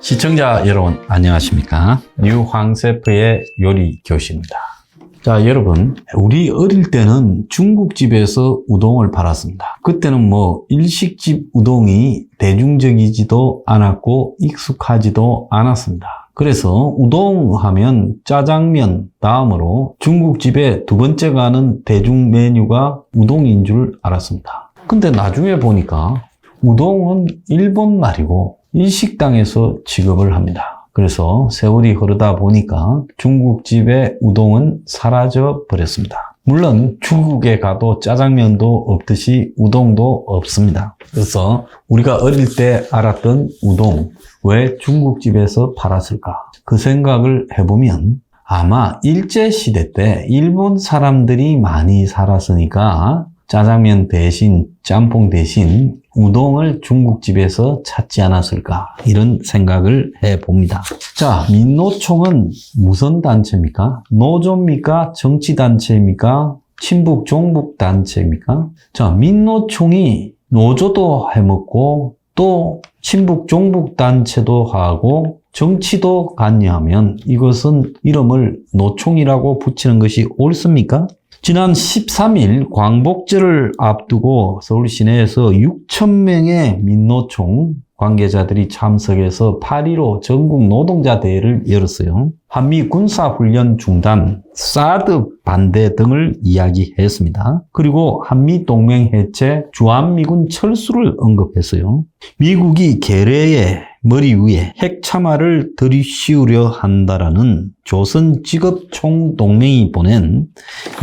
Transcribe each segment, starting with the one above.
시청자 여러분 안녕하십니까? 뉴황세프의 요리 교실입니다. 자, 여러분, 우리 어릴 때는 중국집에서 우동을 팔았습니다. 그때는 일식집 우동이 대중적이지도 않았고 익숙하지도 않았습니다. 그래서 우동 하면 짜장면 다음으로 중국집에 두 번째 가는 대중 메뉴가 우동인 줄 알았습니다. 근데 나중에 보니까 우동은 일본 말이고 일식당에서 취급을 합니다. 그래서 세월이 흐르다 보니까 중국집의 우동은 사라져 버렸습니다. 물론 중국에 가도 짜장면도 없듯이 우동도 없습니다. 그래서 우리가 어릴 때 알았던 우동, 왜 중국집에서 팔았을까? 그 생각을 해보면 아마 일제시대 때 일본 사람들이 많이 살았으니까 짜장면 대신, 짬뽕 대신 우동을 중국집에서 찾지 않았을까, 이런 생각을 해봅니다. 자, 민노총은 무슨 단체입니까? 노조입니까? 정치단체입니까? 친북, 종북 단체입니까? 자, 민노총이 노조도 해먹고 또 친북, 종북 단체도 하고 정치도 관여하면 이것은 이름을 노총이라고 붙이는 것이 옳습니까? 지난 13일 광복절을 앞두고 서울 시내에서 6,000명의 민노총 관계자들이 참석해서 8.15 전국 노동자 대회를 열었어요. 한미 군사훈련 중단, 사드 반대 등을 이야기했습니다. 그리고 한미 동맹 해체, 주한미군 철수를 언급했어요. 미국이 괴뢰의 머리 위에 핵참화를 들이씌우려 한다라는 조선직업총동맹이 보낸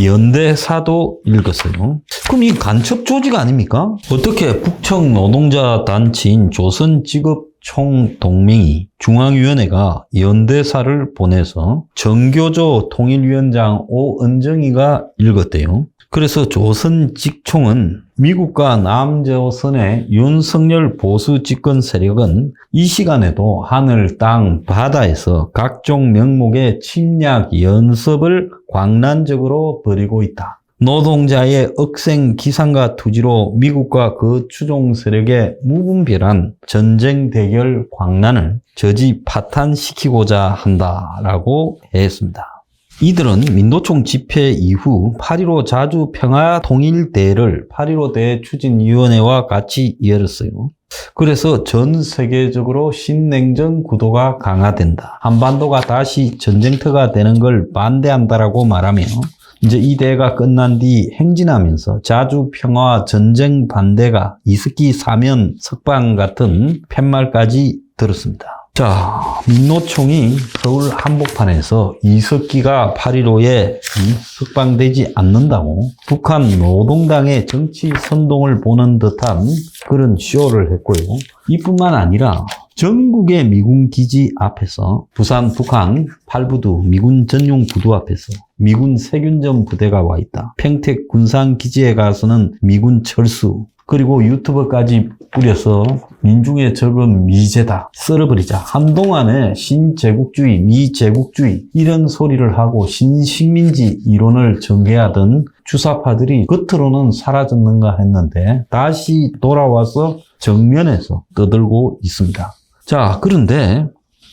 연대사도 읽었어요. 그럼 이 간첩 조직 아닙니까? 어떻게 북청 노동자 단체인 조선직업총동맹이 중앙위원회가 연대사를 보내서 정교조 통일위원장 오은정이가 읽었대요. 그래서 조선직총은 미국과 남조선의 윤석열 보수 집권 세력은 이 시간에도 하늘, 땅, 바다에서 각종 명목의 침략 연습을 광란적으로 벌이고 있다. 노동자의 억생 기상과 투지로 미국과 그 추종 세력의 무분별한 전쟁 대결 광란을 저지 파탄시키고자 한다라고 했습니다. 이들은 민노총 집회 이후 8.15 자주평화통일대회를 8.15 대추진위원회와 같이 열었어요. 그래서 전 세계적으로 신냉전 구도가 강화된다, 한반도가 다시 전쟁터가 되는 걸 반대한다라고 말하며 이제 이 대회가 끝난 뒤 행진하면서 자주평화 전쟁 반대가 이석기 사면 석방 같은 팻말까지 들었습니다. 자, 민노총이 서울 한복판에서 이석기가 8.15에 석방되지 않는다고 북한 노동당의 정치 선동을 보는 듯한 그런 쇼를 했고요. 이뿐만 아니라 전국의 미군 기지 앞에서 부산 북한 8부두 미군 전용 구두 앞에서 미군 세균전 부대가 와 있다. 평택 군산기지에 가서는 미군 철수, 그리고 유튜버까지 뿌려서 민중의 적은 미제다, 썰어버리자, 한동안에 신제국주의, 미제국주의 이런 소리를 하고 신식민지 이론을 전개하던 주사파들이 겉으로는 사라졌는가 했는데 다시 돌아와서 정면에서 떠들고 있습니다. 자, 그런데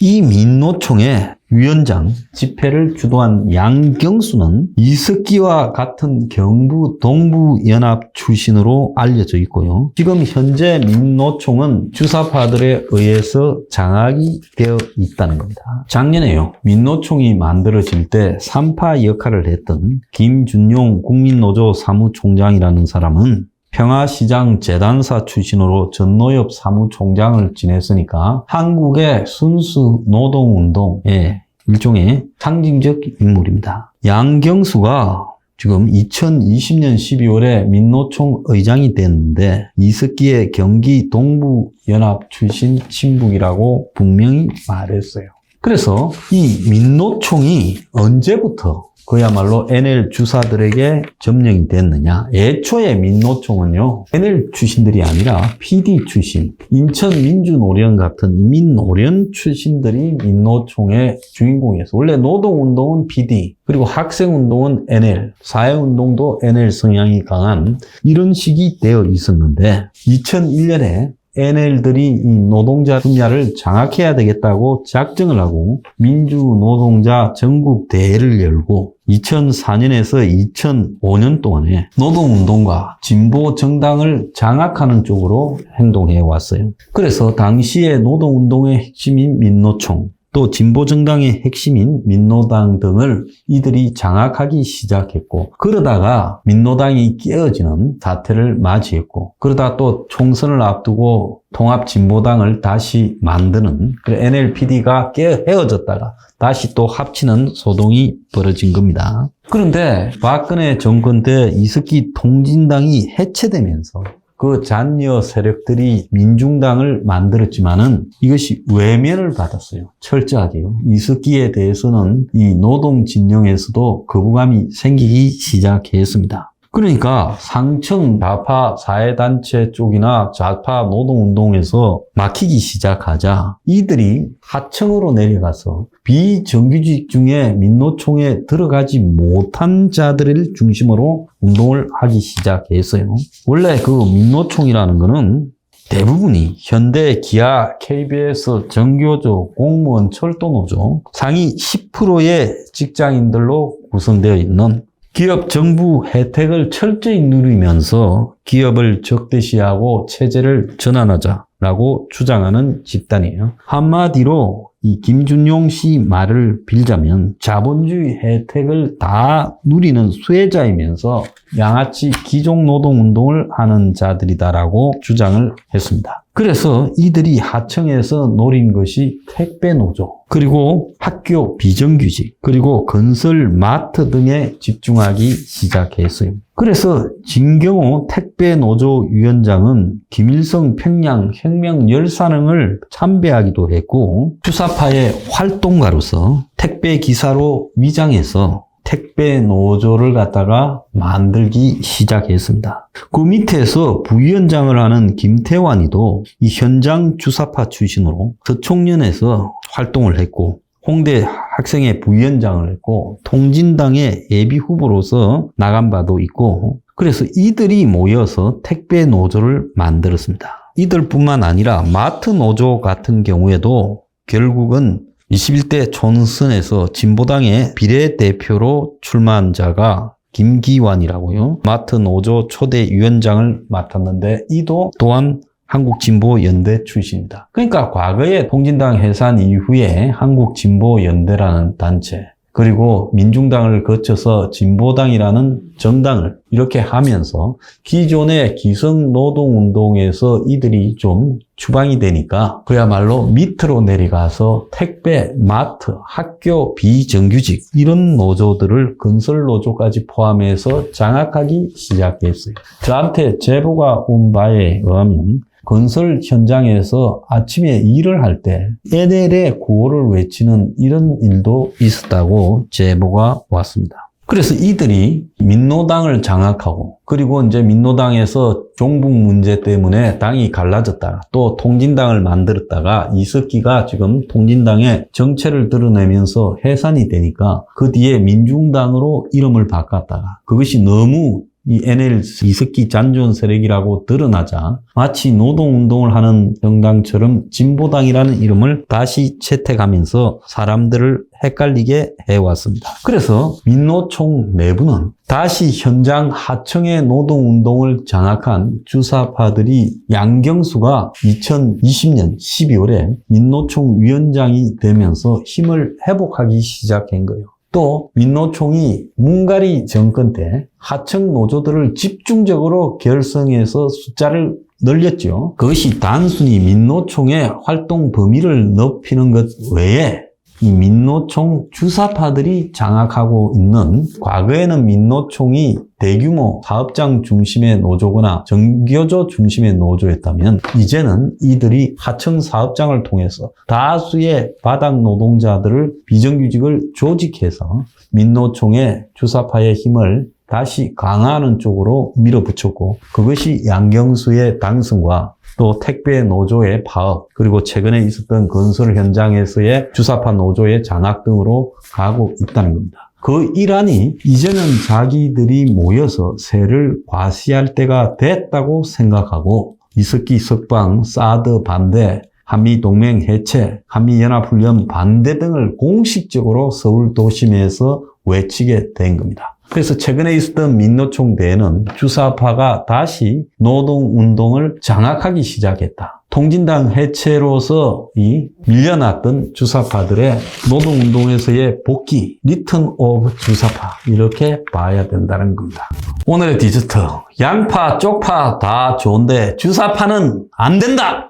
이 민노총의 위원장, 집회를 주도한 양경수는 이석기와 같은 경부 동부연합 출신으로 알려져 있고요. 지금 현재 민노총은 주사파들에 의해서 장악이 되어 있다는 겁니다. 작년에요, 민노총이 만들어질 때 3파 역할을 했던 김준용 국민노조 사무총장이라는 사람은 평화시장 재단사 출신으로 전노엽 사무총장을 지냈으니까 한국의 순수 노동운동의 일종의 상징적 인물입니다. 양경수가 지금 2020년 12월에 민노총 의장이 됐는데 이석기의 경기 동부연합 출신 친북이라고 분명히 말했어요. 그래서 이 민노총이 언제부터 그야말로 NL 주사들에게 점령이 됐느냐. 애초에 민노총은요, NL 출신들이 아니라 PD 출신, 인천민주노련 같은 민노련 출신들이 민노총의 주인공이었어요. 원래 노동운동은 PD, 그리고 학생운동은 NL, 사회운동도 NL 성향이 강한 이런 식이 되어 있었는데 2001년에 NL들이 이 노동자 분야를 장악해야 되겠다고 작정을 하고 민주노동자 전국대회를 열고 2004년에서 2005년 동안에 노동운동과 진보정당을 장악하는 쪽으로 행동해 왔어요. 그래서 당시에 노동운동의 핵심인 민노총, 또 진보정당의 핵심인 민노당 등을 이들이 장악하기 시작했고, 그러다가 민노당이 깨어지는 사태를 맞이했고, 그러다 또 총선을 앞두고 통합진보당을 다시 만드는, NLPD가 헤어졌다가 다시 또 합치는 소동이 벌어진 겁니다. 그런데 박근혜 정권 때 이석기 통진당이 해체되면서 그 잔여 세력들이 민중당을 만들었지만은 이것이 외면을 받았어요. 철저하게요. 이석기에 대해서는 이 노동 진영에서도 거부감이 생기기 시작했습니다. 그러니까 상층 좌파 사회단체 쪽이나 좌파 노동운동에서 막히기 시작하자 이들이 하층으로 내려가서 비정규직 중에 민노총에 들어가지 못한 자들을 중심으로 운동을 하기 시작했어요. 원래 그 민노총이라는 거는 대부분이 현대, 기아, KBS, 정교조, 공무원, 철도노조 상위 10%의 직장인들로 구성되어 있는 기업 정부 혜택을 철저히 누리면서 기업을 적대시하고 체제를 전환하자라고 주장하는 집단이에요. 한마디로 이 김준용 씨 말을 빌자면 자본주의 혜택을 다 누리는 수혜자이면서 양아치 기종노동운동을 하는 자들이다라고 주장을 했습니다. 그래서 이들이 하청에서 노린 것이 택배노조, 그리고 학교 비정규직, 그리고 건설 마트 등에 집중하기 시작했어요. 그래서 진경호 택배노조 위원장은 김일성 평양 혁명 열사능을 참배하기도 했고 주사파의 활동가로서 택배 기사로 위장해서 택배 노조를 갖다가 만들기 시작했습니다. 그 밑에서 부위원장을 하는 김태환이도 이 현장 주사파 출신으로 서총련에서 활동을 했고 홍대 학생회 부위원장을 했고 통진당의 예비 후보로서 나간 바도 있고 그래서 이들이 모여서 택배 노조를 만들었습니다. 이들뿐만 아니라 마트 노조 같은 경우에도 결국은 21대 총선에서 진보당의 비례대표로 출마한 자가 김기환이라고요. 마트 노조 초대 위원장을 맡았는데 이도 또한 한국진보연대 출신입니다. 그러니까 과거에 통진당 해산 이후에 한국진보연대라는 단체 그리고 민중당을 거쳐서 진보당이라는 정당을 이렇게 하면서 기존의 기성노동운동에서 이들이 좀 추방이 되니까 그야말로 밑으로 내려가서 택배, 마트, 학교 비정규직 이런 노조들을 건설노조까지 포함해서 장악하기 시작했어요. 저한테 제보가 온 바에 의하면 건설 현장에서 아침에 일을 할 때 NL의 구호를 외치는 이런 일도 있었다고 제보가 왔습니다. 그래서 이들이 민노당을 장악하고 그리고 이제 민노당에서 종북 문제 때문에 당이 갈라졌다가 또 통진당을 만들었다가 이석기가 지금 통진당의 정체를 드러내면서 해산이 되니까 그 뒤에 민중당으로 이름을 바꿨다가 그것이 너무 이 NL 이석기 잔존 세력이라고 드러나자 마치 노동운동을 하는 정당처럼 진보당이라는 이름을 다시 채택하면서 사람들을 헷갈리게 해왔습니다. 그래서 민노총 내부는 다시 현장 하청의 노동운동을 장악한 주사파들이 양경수가 2020년 12월에 민노총 위원장이 되면서 힘을 회복하기 시작한 거예요. 또 민노총이 문가리 정권 때 하청 노조들을 집중적으로 결성해서 숫자를 늘렸죠. 그것이 단순히 민노총의 활동 범위를 넓히는 것 외에 이 민노총 주사파들이 장악하고 있는 과거에는 민노총이 대규모 사업장 중심의 노조거나 정교조 중심의 노조였다면 이제는 이들이 하청 사업장을 통해서 다수의 바닥 노동자들을 비정규직을 조직해서 민노총의 주사파의 힘을 다시 강화하는 쪽으로 밀어붙였고 그것이 양경수의 당선과 또 택배 노조의 파업 그리고 최근에 있었던 건설 현장에서의 주사파 노조의 장악 등으로 가고 있다는 겁니다. 그 일환이 이제는 자기들이 모여서 세를 과시할 때가 됐다고 생각하고 이석기 석방, 사드 반대, 한미동맹 해체, 한미연합훈련 반대 등을 공식적으로 서울 도심에서 외치게 된 겁니다. 그래서 최근에 있었던 민노총 대회는 주사파가 다시 노동운동을 장악하기 시작했다. 통진당 해체로서 이 밀려났던 주사파들의 노동운동에서의 복귀, 리턴 오브 주사파 이렇게 봐야 된다는 겁니다. 오늘의 디저트, 양파, 쪽파 다 좋은데 주사파는 안 된다!